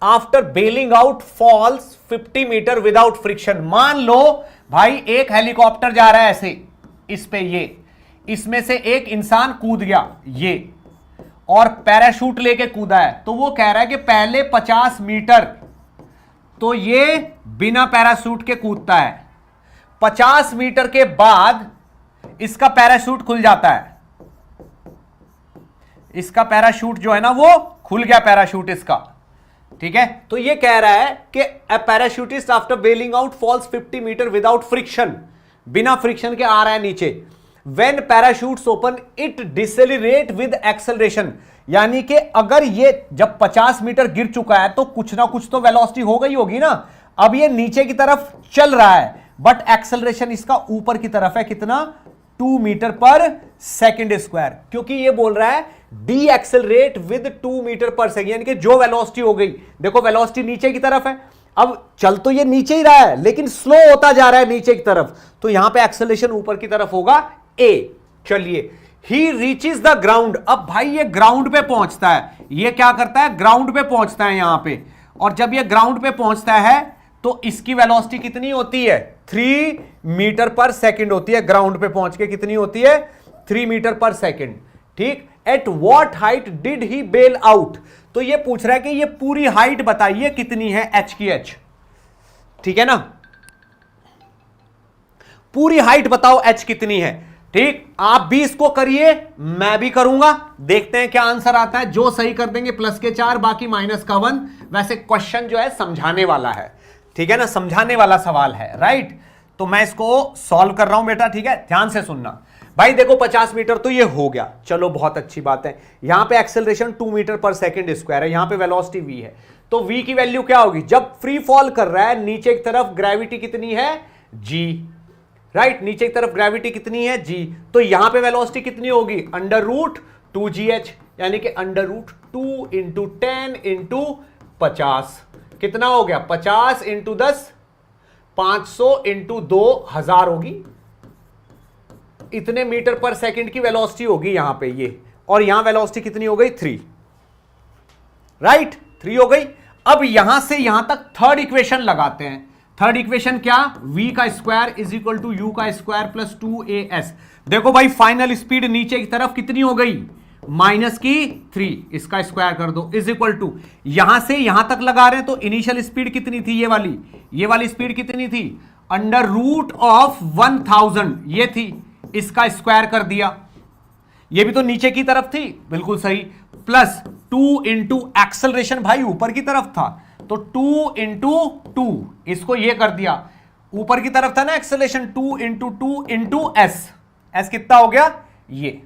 after bailing out falls 50 metres without friction. मान लो भाई एक हेलीकॉप्टर जा रहा है ऐसे इस पे, ये इसमें से एक इंसान कूद गया ये, और पैराशूट लेके कूदा है, तो वो कह रहा है कि पहले 50 मीटर तो ये बिना पैराशूट के कूदता है, 50 मीटर के बाद इसका पैराशूट खुल जाता है, इसका पैराशूट जो है ना वो खुल गया, पैराशूट इसका, ठीक है। तो ये कह रहा है कि a parachutist after bailing out falls 50 metres without friction, बिना फ्रिक्शन के आ रहा है नीचे। When parachutes open it decelerate with acceleration, यानी कि अगर ये जब 50 मीटर गिर चुका है तो कुछ ना कुछ तो वेलोसिटी हो गई होगी ना। अब ये नीचे की तरफ चल रहा है बट एक्सेलरेशन इसका ऊपर की तरफ है, कितना, 2 मीटर पर सेकेंड स्क्वायर, क्योंकि ये बोल रहा है डी एक्सेलरेट विद 2 मीटर पर सेकेंड, यानी कि जो वेलोसिटी हो गई, देखो वेलोसिटी नीचे की तरफ है, अब चल तो ये नीचे ही रहा है लेकिन स्लो होता जा रहा है नीचे की तरफ, तो यहां पे एक्सेलरेशन ऊपर की तरफ होगा ए। चलिए, ही रीचेस द ग्राउंड। अब भाई ये ग्राउंड पे पहुंचता है, ये क्या करता है, ग्राउंड पे पहुंचता है यहां पे, और जब ये ग्राउंड पे पहुंचता है तो इसकी वेलोसिटी कितनी होती है, 3 मीटर पर सेकेंड होती है। ग्राउंड पे पहुंच के कितनी होती है, 3 मीटर पर सेकेंड, ठीक। At what height did he bail out, तो ये पूछ रहा है कि ये पूरी हाइट बताइए कितनी है, एच की एच, ठीक है ना, पूरी हाइट बताओ एच कितनी है, ठीक। आप भी इसको करिए, मैं भी करूंगा, देखते हैं क्या आंसर आता है। जो सही कर देंगे प्लस के 4, बाकी माइनस का 1। वैसे क्वेश्चन जो है समझाने वाला है, ठीक है ना, समझाने वाला सवाल है, राइट। तो मैं इसको सॉल्व कर रहा हूं बेटा, ठीक है, ध्यान से सुनना। भाई देखो 50 मीटर तो ये हो गया, चलो बहुत अच्छी बात है। यहां पे एक्सेलरेशन 2 मीटर पर सेकेंड स्क्वायर है, यहां पे वेलोसिटी v है, तो v की वैल्यू क्या होगी, जब फ्री फॉल कर रहा है नीचे की तरफ ग्रेविटी कितनी है, g, राइट, नीचे की तरफ ग्रेविटी कितनी है, g, तो यहां पे वेलोसिटी कितनी होगी, √2gh, यानी कि √2 इंटू 10 इंटू 50, कितना हो गया, 50 इंटू 10, 500 इंटू 2000 होगी, इतने मीटर पर सेकंड की वेलोसिटी होगी यहां पे ये, और यहां वेलोसिटी कितनी हो गई, 3, राइट, 3 हो गई। अब यहां से यहां तक थर्ड इक्वेशन लगाते हैं। थर्ड इक्वेशन क्या, v का square is equal to u का स्क्वायर प्लस 2as। देखो भाई फाइनल स्पीड नीचे की तरफ कितनी हो गई, माइनस की 3, इसका स्क्वायर कर दो, इज इक्वल टू, यहां से यहां तक लगा रहे हैं तो इनिशियल स्पीड कितनी थी, ये वाली स्पीड कितनी थी, √1000 ये थी, इसका स्क्वायर कर दिया, ये भी तो नीचे की तरफ थी, बिल्कुल सही, प्लस 2 इंटू एक्सेलरेशन भाई ऊपर की तरफ था, तो 2 इंटू 2, इसको ये कर दिया, ऊपर की तरफ था ना acceleration, 2 into 2 into S, S कितना हो गया, ये,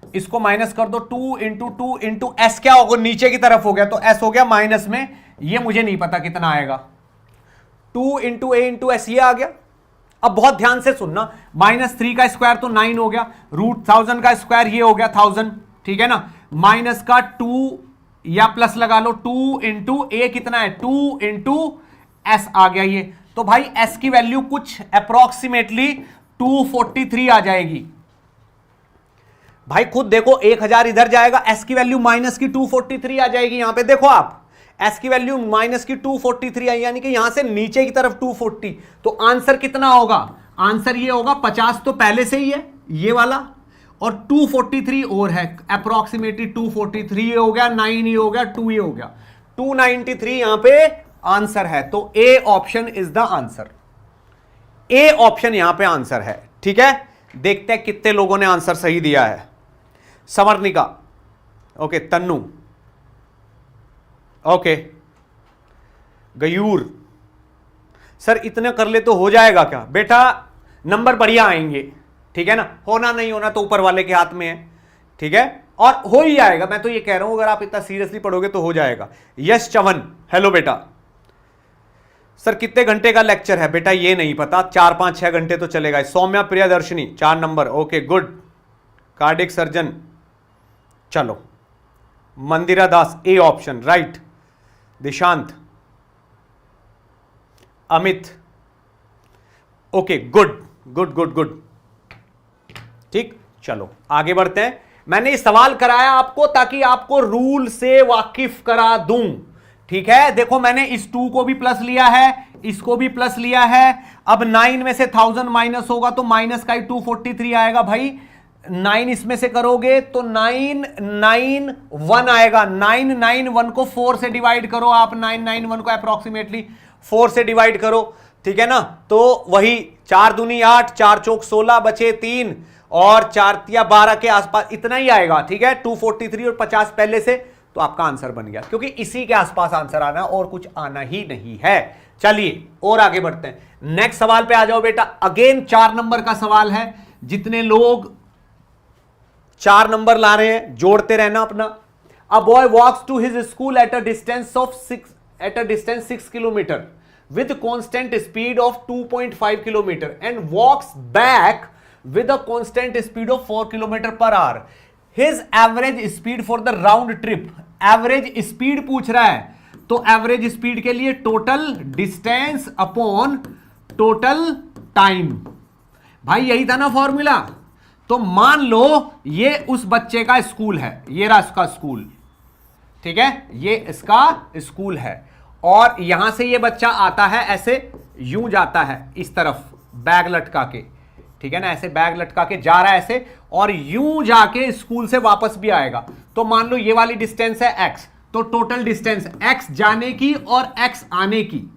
इसको माइनस कर दो, 2 इंटू 2 इंटू एस क्या होगा, नीचे की तरफ हो गया, तो एस हो गया माइनस में, ये मुझे नहीं पता कितना आएगा, 2 इंटू ए इंटू एस, ये आ गया। अब बहुत ध्यान से सुनना, -3 का स्क्वायर तो 9 हो गया, √1000 का स्क्वायर ये हो गया 1000, ठीक है ना, माइनस का 2 या प्लस लगा लो, 2 इंटू ए कितना है, 2 इंटू एस आ गया ये, तो भाई s की वैल्यू कुछ अप्रोक्सीमेटली 243 आ जाएगी। भाई खुद देखो 1000 इधर जाएगा, s की वैल्यू माइनस की 243 आ जाएगी। यहां पे देखो आप, s की वैल्यू माइनस की 243 आई, यानी कि यहां से नीचे की तरफ 240। तो आंसर कितना होगा? आंसर ये होगा 50 तो पहले से ही है ये वाला, और 243 और है अप्रोक्सीमेटली 243 हो गया, 9 ही हो गया, 2 ही हो गया, 293 यहां पे आंसर है। तो ए option is the answer, A option यहां पे आंसर है। ठीक है, देखते हैं कितने लोगों ने आंसर सही दिया है। Samarnika, okay, Tannu, okay, Gayur, sir इतने कर ले तो हो जाएगा क्या? बेटा नंबर बढ़िया आएंगे, ठीक है ना, होना नहीं होना तो ऊपर वाले के हाथ में है, ठीक है, और हो ही जाएगा। मैं तो ये कह रहा हूं अगर आप इतना सीरियसली पढ़ोगे तो हो जाएगा। यश चवन, हेलो बेटा। सर कितने घंटे का लेक्चर है? बेटा ये नहीं पता, 4 5 6 घंटे तो चलेगा। Saumya Priyadarshini 4 number, okay good. Cardiac surgeon, चलो। Mandira Das A option, right. Dishant, Amit, okay good good good good, ठीक, चलो आगे बढ़ते हैं। मैंने सवाल कराया आपको ताकि आपको रूल से वाकिफ करा दूं, ठीक है। देखो मैंने इस 2 को भी प्लस लिया है, इसको भी प्लस लिया है। अब 9 में से 1000 माइनस होगा तो माइनस का ही 243 आएगा भाई। 9 इसमें से करोगे तो 991 आएगा। 991 को 4 से डिवाइड करो आप, 991 को अप्रोक्सीमेटली 4 से डिवाइड करो, ठीक है ना। तो वही 4 दूनी 8, 4 चौक 16, बचे 3 और 4 तिया 12 के आसपास इतना ही आएगा, ठीक है। 243 और 50 पहले से, तो आपका आंसर बन गया, क्योंकि इसी के आसपास आंसर आना और कुछ आना ही नहीं है। चलिए और आगे बढ़ते हैं, नेक्स्ट सवाल पे आ जाओ बेटा। अगेन 4 नंबर का सवाल है। जितने लोग 4 नंबर ला रहे हैं जोड़ते रहना अपना। A boy walks to his school at a distance 6 kilometre with constant speed of 2.5 kilometer and walks back with a constant speed of 4 kilometer per hour. His average speed for the round trip, average speed पूछ रहा है, तो average speed के लिए total distance upon total time। भाई यही था ना फॉर्मूला। तो मान लो ये उस बच्चे का स्कूल है, ये रहा इसका स्कूल, ठीक है, ये इसका स्कूल है, और यहां से ये बच्चा आता है, ऐसे यूं जाता है इस तरफ बैग लटका के, ठीक है ना, ऐसे बैग लटका के जा रहा है ऐसे, और यूं जाके स्कूल से वापस भी आएगा। तो मान लो ये वाली डिस्टेंस है x, तो टोटल डिस्टेंस x जाने की और x आने की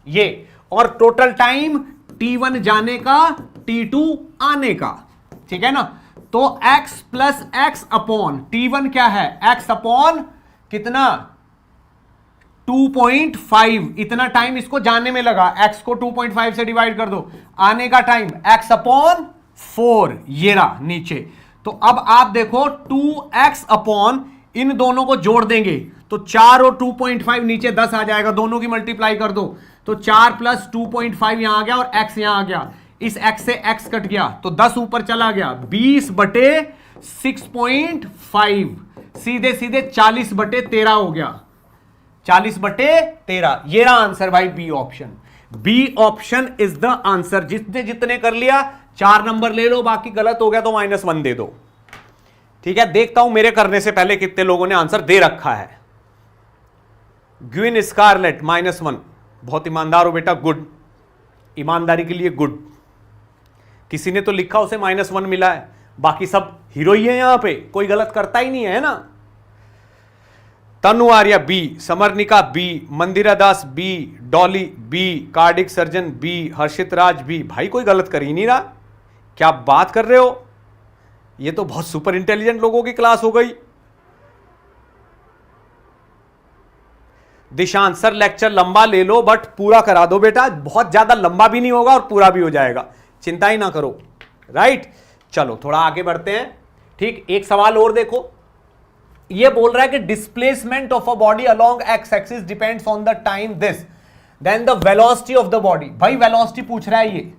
ये, और टोटल टाइम t1 जाने का t2 आने का, ठीक है ना। तो x plus x upon t1 क्या है, x अपॉन कितना 2.5, इतना टाइम इसको जाने में लगा, x को 2.5 से डिवाइड कर दो, आने का टाइम x अपॉन 4, ये रहा नीचे। तो अब आप देखो 2x अपॉन, इन दोनों को जोड़ देंगे तो 4 और 2.5 नीचे 10 आ जाएगा, दोनों की मल्टीप्लाई कर दो तो 4 प्लस 2.5 यहां आ गया और x यहां आ गया, इस x से x कट गया तो 10 ऊपर चला गया, 20/6.5, सीधे सीधे 40/13 हो गया, 40/13। ये रहा आंसर भाई, B option. B option is the answer. जितने जितने कर लिया 4 नंबर ले लो, बाकी गलत हो गया तो -1 दे दो, ठीक है। देखता हूं मेरे करने से पहले कितने लोगों ने आंसर दे रखा है। ग्विन स्कारलेट -1, बहुत ईमानदार हो बेटा, गुड, ईमानदारी के लिए गुड। किसी ने तो लिखा उसे -1 मिला है, बाकी सब हीरो ही है यहां पे, कोई गलत करता ही नहीं है ना। Tanu Arya B, Samarnika B, Mandira Das B, Dolly B, cardiac surgeon B, Harshit Raj B. भाई कोई गलत कर ही नहीं रहा, क्या बात कर रहे हो, ये तो बहुत सुपर इंटेलिजेंट लोगों की क्लास हो गई। दिशांत सर लेक्चर लंबा ले लो बट पूरा करा दो बेटा, बहुत ज्यादा लंबा भी नहीं होगा और पूरा भी हो जाएगा, चिंता ही ना करो, राइट। चलो थोड़ा आगे बढ़ते हैं, ठीक। एक सवाल और देखो, ये बोल रहा है कि displacement of a body along x axis depends on the time this then the velocity of the body. भाई वेलोसिटी पूछ रहा है ये,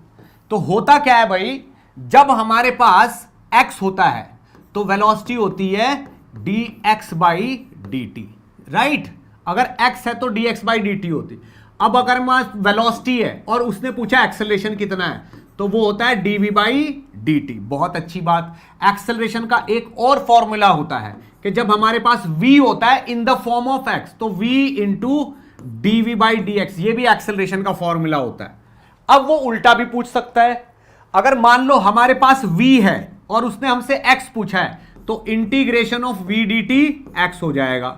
तो होता क्या है भाई, जब हमारे पास x होता है तो वेलोसिटी होती है dx/dt, राइट। अगर x है तो dx/dt होती, अब अगर हमारे वेलोसिटी है और उसने पूछा एक्सेलरेशन कितना है, तो वो होता है dv बाई dt। बहुत अच्छी बात। एक्सेलरेशन का एक और फॉर्मूला होता है कि जब हमारे पास v होता है in the form of x, तो v into dv by dx, ये भी एक्सेलरेशन का फॉर्मूला होता है। अब वो उल्टा भी पूछ सकता है। अगर मान लो हमारे पास v है और उसने हमसे x पूछा है, तो integration of v dt x हो जाएगा।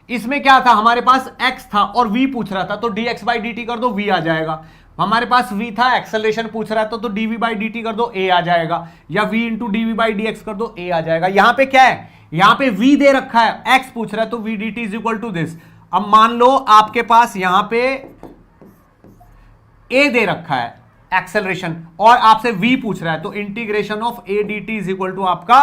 इसमें क्या था, हमारे पास x था और v पूछ रहा था, तो dx बाई dt कर दो, v आ जाएगा। हमारे पास v था, एक्सेलरेशन पूछ रहा था, तो dv बाई dt कर दो, a आ जाएगा, या v into dv by dx कर दो, a आ जाएगा। यहां पे क्या है, यहां पे v दे रखा है, x पूछ रहा है, तो v dt is equal to this. अब मान लो आपके पास यहां पे a दे रखा है एक्सेलरेशन और आपसे v पूछ रहा है, तो integration of a dt is equal to आपका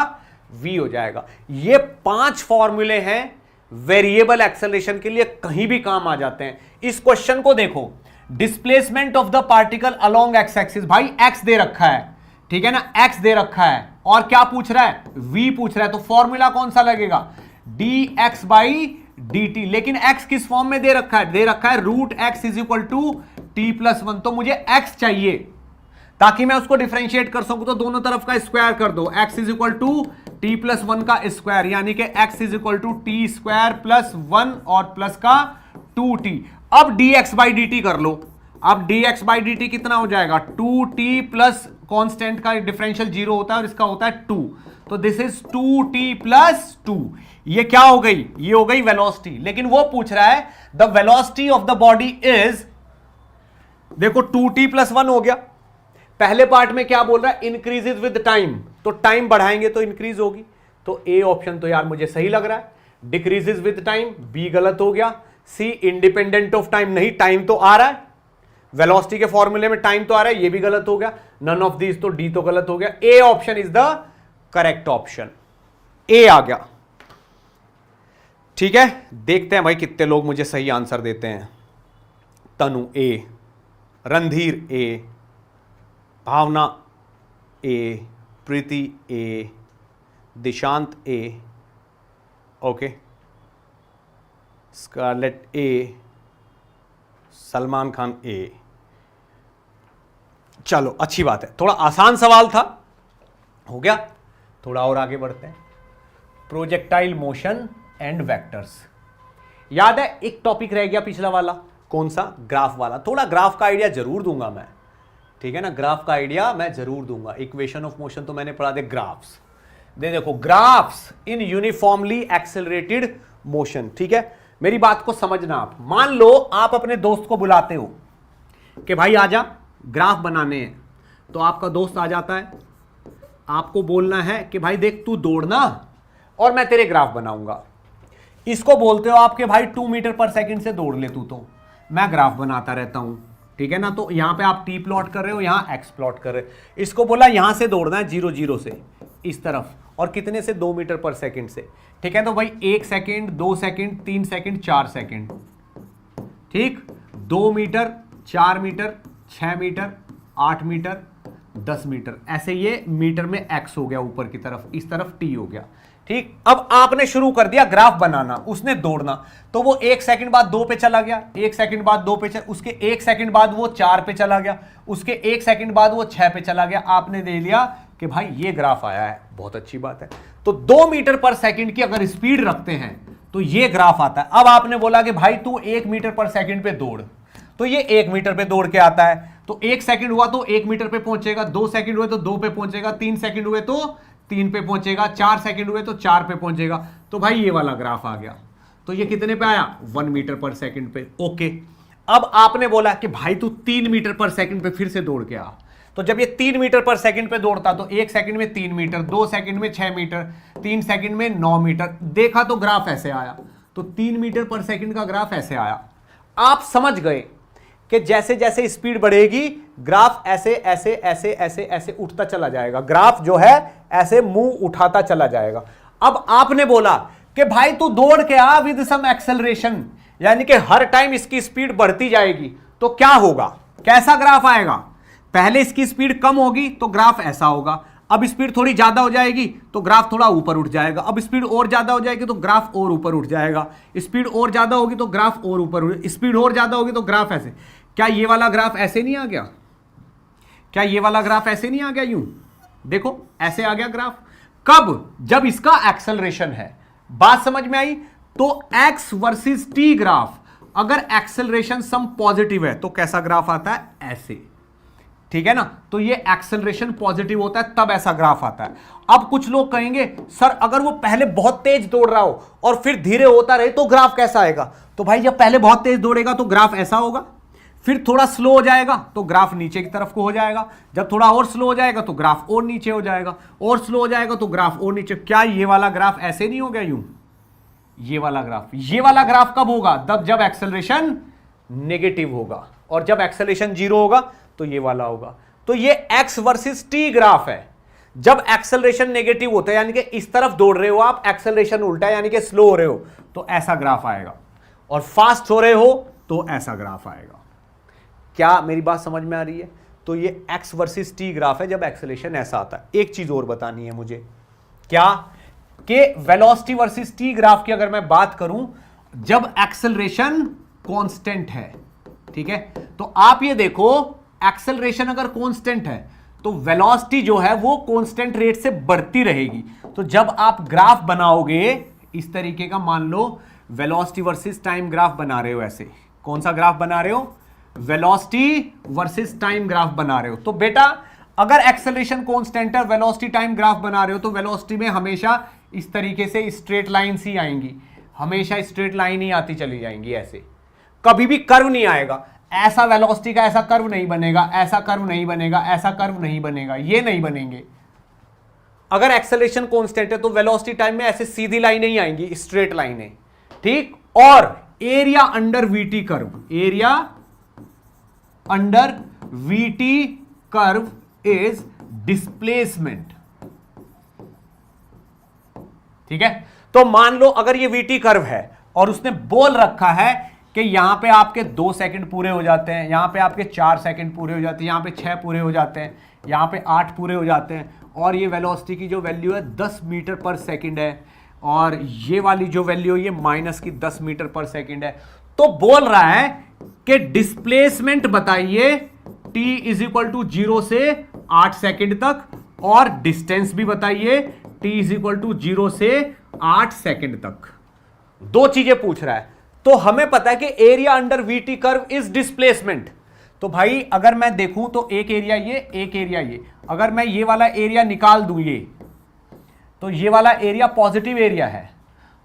v हो जाएगा। ये 5 फॉर्मूले हैं वेरिएबल एक्सेलरेशन के लिए, कहीं भी काम आ जाते हैं। इस क्वेश्चन को देखो, displacement of the particle along x axis, भाई x दे रखा है, ठीक है ना, x दे रखा है और क्या पूछ रहा है, v पूछ रहा है, तो फॉर्मूला कौन सा लगेगा, dx बाई dt। लेकिन x किस फॉर्म में दे रखा है, दे रखा है root x is equal to t plus 1। तो मुझे x चाहिए ताकि मैं उसको डिफरेंशिएट कर सकूं, तो दोनों तरफ का स्क्वायर कर दो, x is equal to t plus 1 का स्क्वायर, यानी कि x is equal to t square plus 1 और प्लस का 2t। अब dx बाई dt कर लो। अब dx बाई dt कितना हो जाएगा, 2t प्लस कॉन्स्टेंट का डिफरेंशियल 0 होता है और इसका होता है 2, तो दिस इज 2t प्लस 2। ये क्या हो गई, ये हो गई वेलोसिटी। लेकिन वो पूछ रहा है the velocity of the body is, देखो 2t प्लस 1 हो गया। पहले पार्ट में क्या बोल रहा है, इंक्रीजेज विद टाइम, तो टाइम बढ़ाएंगे तो इंक्रीज होगी, तो ए ऑप्शन तो यार मुझे सही लग रहा है। डिक्रीजेज विद टाइम, बी गलत हो गया। सी इंडिपेंडेंट ऑफ टाइम, नहीं टाइम तो आ रहा है, वेलोसिटी के फॉर्मूले में टाइम तो आ रहा है, ये भी गलत हो गया। नन ऑफ दीज, तो डी तो गलत हो गया। A option is the correct option, A आ गया। ठीक है, देखते हैं भाई कितने लोग मुझे सही आंसर देते हैं। तनु ए, रणधीर ए, भावना ए, प्रीति ए, दिशांत ए, ओके, स्कारलेट ए, सलमान खान ए। चलो अच्छी बात है, थोड़ा आसान सवाल था, हो गया। थोड़ा और आगे बढ़ते हैं। प्रोजेक्टाइल मोशन एंड वेक्टर्स, याद है एक टॉपिक रह गया पिछला वाला, कौन सा, ग्राफ वाला। थोड़ा ग्राफ का आइडिया जरूर दूंगा मैं, ठीक है ना, ग्राफ का आइडिया मैं जरूर दूंगा। इक्वेशन ऑफ मोशन तो मैंने पढ़ा दे, ग्राफ्स दे, देखो ग्राफ्स इन यूनिफॉर्मली एक्सेलरेटेड मोशन। ठीक है, मेरी बात को समझना आप। मान लो आप अपने दोस्त को बुलाते हो कि भाई आजा ग्राफ बनाने हैं, तो आपका दोस्त आ जाता है, आपको बोलना है कि भाई देख तू दौड़ना और मैं तेरे ग्राफ बनाऊंगा। इसको बोलते हो आप कि भाई 2 मीटर पर सेकंड से दौड़ ले तू, तो मैं ग्राफ बनाता रहता हूं, ठीक है ना। तो यहां पे आप टी प्लॉट कर रहे हो, यहां एक्स प्लॉट कर रहे हो। इसको बोला यहां से दौड़ना है 0 0 से इस तरफ, और कितने से, 2 मीटर पर सेकंड से, ठीक है। तो भाई 1 सेकंड, 2 सेकंड, 3 सेकंड, 4 सेकंड, ठीक, 2 metre, 4 metre, 6 metre, 8 metre, 10 metre, ऐसे ये मीटर में एक्स हो गया ऊपर की तरफ, इस तरफ टी हो गया, ठीक। अब आपने शुरू कर दिया ग्राफ बनाना, उसने दौड़ना, तो वो 1 सेकंड बाद 2 पे चला गया, 1 सेकंड बाद 2 पे चला, उसके 1 सेकंड बाद वो 4 पे चला गया, उसके 1 सेकंड बाद वो 6 पे चला गया। आपने दे लिया कि भाई ये ग्राफ आया है, बहुत अच्छी बात है। तो 2 मीटर पर सेकंड की अगर स्पीड रखते हैं तो ये ग्राफ आता है। अब आपने बोला कि भाई तू 1 मीटर पर सेकंड पे दौड़, तो ये 1 मीटर पे दौड़ के आता है। तो 1 सेकंड हुआ तो 1 मीटर पे पहुंचेगा, 2 सेकंड हुए तो 2 पे पहुंचेगा, 3 सेकंड हुए तो 3 पे पहुंचेगा, 4 सेकंड हुए तो 4 पे पहुंचेगा। तो भाई ये वाला ग्राफ आ गया। तो ये कितने पे आया, 1 मीटर पर सेकंड पे, ओके। अब आपने बोला कि भाई तू 3 मीटर पर सेकंड पे फिर से दौड़ के आ। तो जब ये 3 मीटर पर सेकंड पे दौड़ता तो 1 सेकंड में 3 मीटर, 2 सेकंड में 6 मीटर, 3 सेकंड में 9 मीटर। देखा तो ग्राफ ऐसे आया, तो 3 मीटर पर सेकंड का ग्राफ ऐसे आया। आप समझ गए कि जैसे जैसे स्पीड बढ़ेगी ग्राफ ऐसे ऐसे ऐसे ऐसे ऐसे उठता चला जाएगा, ग्राफ जो है ऐसे मुंह उठाता चला जाएगा। अब आपने बोला कि भाई तू दौड़ के आ विद सम एक्सेलरेशन, यानी कि हर टाइम इसकी स्पीड बढ़ती जाएगी, तो क्या होगा, कैसा ग्राफ आएगा। पहले इसकी स्पीड कम होगी तो ग्राफ ऐसा होगा, अब स्पीड थोड़ी ज्यादा हो जाएगी तो ग्राफ थोड़ा ऊपर उठ जाएगा, अब स्पीड और ज्यादा हो जाएगी तो ग्राफ और ऊपर उठ जाएगा, स्पीड और ज्यादा होगी तो ग्राफ और ऊपर, स्पीड और ज्यादा होगी तो ग्राफ ऐसे। क्या ये वाला ग्राफ ऐसे नहीं आ गया? क्या ये वाला ग्राफ ऐसे नहीं आ गया? यूं देखो ऐसे आ गया ग्राफ। कब? जब इसका एक्सेलरेशन है। बात समझ में आई? तो एक्स वर्सेस टी ग्राफ, अगर एक्सेलरेशन सम पॉजिटिव है तो कैसा ग्राफ आता है? ऐसे, ठीक है ना। तो ये एक्सेलरेशन पॉजिटिव होता है तब ऐसा ग्राफ आता है। अब कुछ लोग कहेंगे सर अगर वो पहले बहुत तेज दौड़ रहा हो और फिर धीरे होता रहे तो ग्राफ कैसा आएगा? तो भाई जब पहले बहुत तेज दौड़ेगा तो ग्राफ ऐसा होगा, फिर थोड़ा स्लो हो जाएगा तो ग्राफ नीचे की तरफ को हो जाएगा, जब थोड़ा और स्लो हो जाएगा तो ग्राफ और नीचे हो जाएगा, और स्लो हो जाएगा तो ग्राफ और नीचे। क्या ये वाला ग्राफ ऐसे नहीं हो गया यूं? ये वाला ग्राफ कब होगा? तब जब एक्सेलरेशन नेगेटिव होगा, और जब एक्सेलरेशन जीरो होगा तो ये वाला होगा। तो ये एक्स वर्सेस टी ग्राफ है। जब एक्सेलरेशन नेगेटिव होता है यानी कि इस तरफ दौड़ रहे हो आप, एक्सेलरेशन उल्टा है यानी कि स्लो हो रहे हो तो ऐसा ग्राफ आएगा, और फास्ट हो रहे हो तो ऐसा ग्राफ आएगा। क्या मेरी बात समझ में आ रही है? तो ये एक्स वर्सेस टी ग्राफ है जब एक्सेलरेशन ऐसा आता है। एक चीज और बतानी है मुझे, क्या कि वेलोसिटी वर्सेस टी ग्राफ की अगर मैं बात करूं जब एक्सेलरेशन कांस्टेंट है, ठीक है, तो आप ये देखो एक्सेलरेशन अगर कांस्टेंट है तो वेलोसिटी जो है वो कांस्टेंट रेट से बढ़ती रहेगी। तो जब आप ग्राफ बनाओगे इस तरीके का, मान लो वेलोसिटी वर्सेस टाइम ग्राफ बना रहे हो, ऐसे कौन सा ग्राफ बना रहे हो? वेलोसिटी वर्सेस टाइम ग्राफ बना रहे हो। तो बेटा अगर एक्सेलरेशन कांस्टेंट है, वेलोसिटी टाइम ग्राफ बना रहे हो, तो वेलोसिटी में हमेशा इस तरीके से स्ट्रेट लाइंस ही आएंगी, हमेशा स्ट्रेट लाइन ही आती चली जाएंगी, ऐसे कभी भी कर्व नहीं आएगा। ऐसा वेलोसिटी का ऐसा कर्व नहीं बनेगा, ऐसा कर्व नहीं बनेगा, ऐसा कर्व नहीं बनेगा, ये नहीं बनेंगे। अगर एक्सेलरेशन कांस्टेंट है तो वेलोसिटी टाइम में ऐसे सीधी लाइनें ही आएंगी, स्ट्रेट लाइनें, ठीक। और area under VT curve, area under VT curve is displacement, ठीक है। तो मान लो अगर ये वीटी कर्व है और उसने बोल रखा है कि यहां पे आपके 2 सेकंड पूरे हो जाते हैं, यहां पे आपके 4 सेकंड पूरे हो जाते हैं, यहां पे 6 पूरे हो जाते हैं, यहां पे 8 पूरे हो जाते हैं, और ये वेलोसिटी की जो वैल्यू है 10 मीटर पर सेकंड है, और ये वाली जो वैल्यू है ये माइनस की 10 मीटर पर सेकंड है। तो बोल रहा है कि डिस्प्लेसमेंट बताइए t इज इक्वल टू 0 से 8 सेकंड तक, और डिस्टेंस भी बताइए t इज इक्वल टू 0 से 8 सेकंड तक। दो चीजें पूछ रहा है। तो हमें पता है कि area under VT curve is displacement. तो भाई अगर मैं देखूं तो एक एरिया ये, एक एरिया ये, अगर मैं ये वाला एरिया निकाल दूं ये, तो ये वाला एरिया पॉजिटिव एरिया है,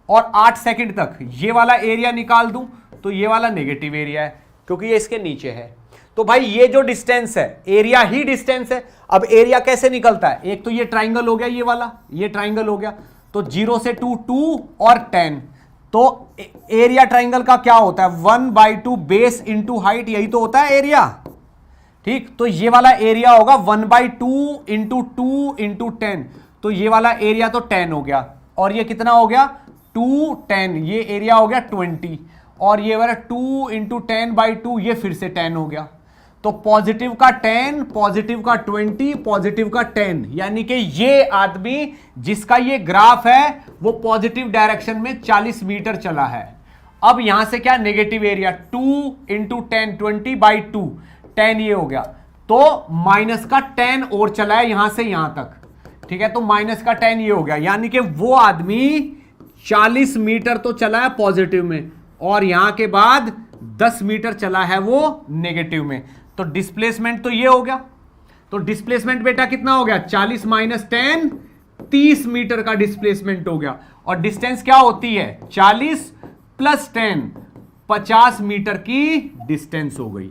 और 8 सेकंड तक ये वाला एरिया निकाल दूं तो ये वाला नेगेटिव एरिया है, क्योंकि ये इसके नीचे है। तो भाई ये जो डिस्टेंस है, एरिया ही डिस्टेंस है। अब एरिया कैसे निकलता है? एक तो ये ट्राइंगल हो गया, ये वाला, ये ट्राइंगल हो गया, तो 0 से 2 2 और 10। तो एरिया ट्राइंगल का क्या होता है? 1/2 बेस इंटू हाइट, यही तो होता है एरिया, ठीक। तो ये वाला एरिया होगा 1/2 इंटू 2 इंटू 10, तो ये वाला एरिया तो 10 हो गया, और ये कितना हो गया? 2 10, ये एरिया हो गया 20, और ये वाला 2 इंटू 10/2 ये फिर से 10 हो गया। तो पॉजिटिव का 10, पॉजिटिव का 20, पॉजिटिव का 10, यानी कि ये आदमी जिसका ये ग्राफ है वो पॉजिटिव डायरेक्शन में 40 मीटर चला है। अब यहां से क्या? नेगेटिव एरिया 2 इंटू 10, 20/2, 10 ये हो गया, तो माइनस का 10 और चला है यहां से यहां तक, ठीक है। तो माइनस का 10 ये हो गया, यानी कि वो आदमी 40 मीटर तो चला है पॉजिटिव में, और यहां के बाद 10 मीटर चला है वो नेगेटिव में। तो डिस्प्लेसमेंट तो ये हो गया। तो डिस्प्लेसमेंट बेटा कितना हो गया? 40 माइनस 10, 30 मीटर का डिस्प्लेसमेंट हो गया। और डिस्टेंस क्या होती है? 40 प्लस 10, 50 मीटर की डिस्टेंस हो गई।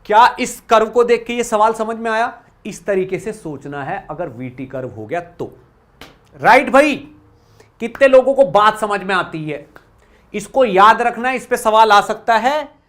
क्या इस कर्व को देख के ये सवाल समझ में आया? इस तरीके से सोचना है अगर वीटी कर्व हो गया तो। राइट भाई, कितने लोगों को बात समझ में आती है? इसको याद रखना, इस पे सवाल आ सकता है।